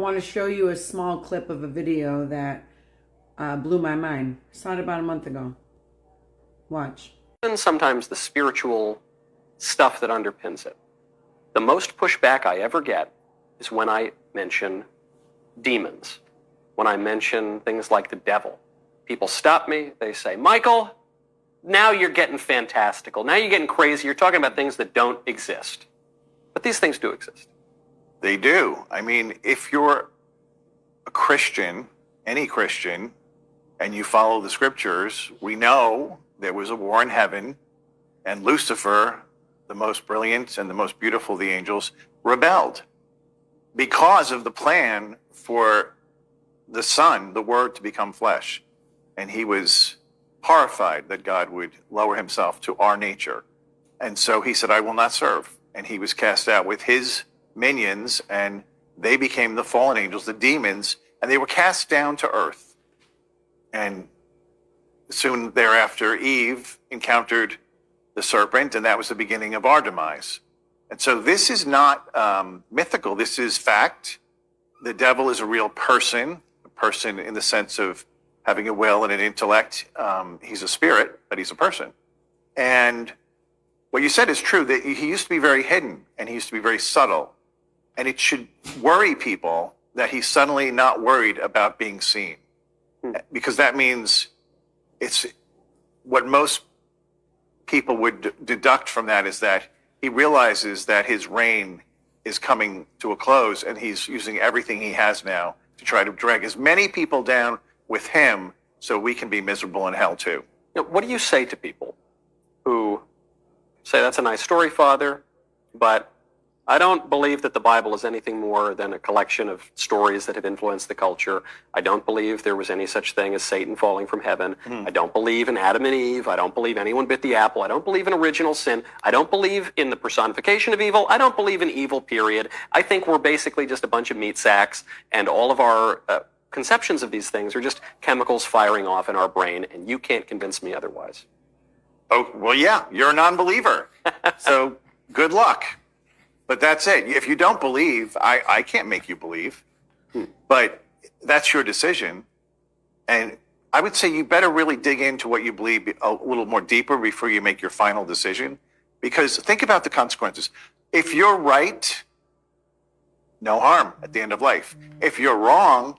want to show you a small clip of a video that blew my mind. I saw it about a month ago. Watch. And sometimes the spiritual stuff that underpins it. The most pushback I ever get is when I mention demons, when I mention things like the devil. People stop me, they say, Michael, now you're getting fantastical. Now you're getting crazy. You're talking about things that don't exist. But these things do exist. They do. I mean, if you're a Christian, any Christian, and you follow the scriptures, we know there was a war in heaven, and Lucifer, the most brilliant and the most beautiful of the angels, rebelled because of the plan for the Son, the Word, to become flesh. And he was horrified that God would lower himself to our nature. And so he said, I will not serve. And he was cast out with his minions, and they became the fallen angels, the demons, and they were cast down to earth. And soon thereafter, Eve encountered the serpent, and that was the beginning of our demise. And so this is not mythical. This is fact. The devil is a real person, a person in the sense of having a will and an intellect. He's a spirit, but he's a person. And what you said is true, that he used to be very hidden, and he used to be very subtle. And it should worry people that he's suddenly not worried about being seen. Because that means it's what most people would deduct from that is that he realizes that his reign is coming to a close, and he's using everything he has now to try to drag as many people down with him so we can be miserable in hell too. Now, what do you say to people who say, that's a nice story, Father, but I don't believe that the Bible is anything more than a collection of stories that have influenced the culture. I don't believe there was any such thing as Satan falling from heaven. I don't believe in Adam and Eve. I don't believe anyone bit the apple. I don't believe in original sin. I don't believe in the personification of evil. I don't believe in evil, period. I think we're basically just a bunch of meat sacks, and all of our conceptions of these things are just chemicals firing off in our brain, and you can't convince me otherwise. Oh, well, yeah, you're a non-believer. So good luck. But that's it. If you don't believe, I can't make you believe. But that's your decision. And I would say you better really dig into what you believe a little more deeper before you make your final decision. Because think about the consequences. If you're right, no harm at the end of life. If you're wrong,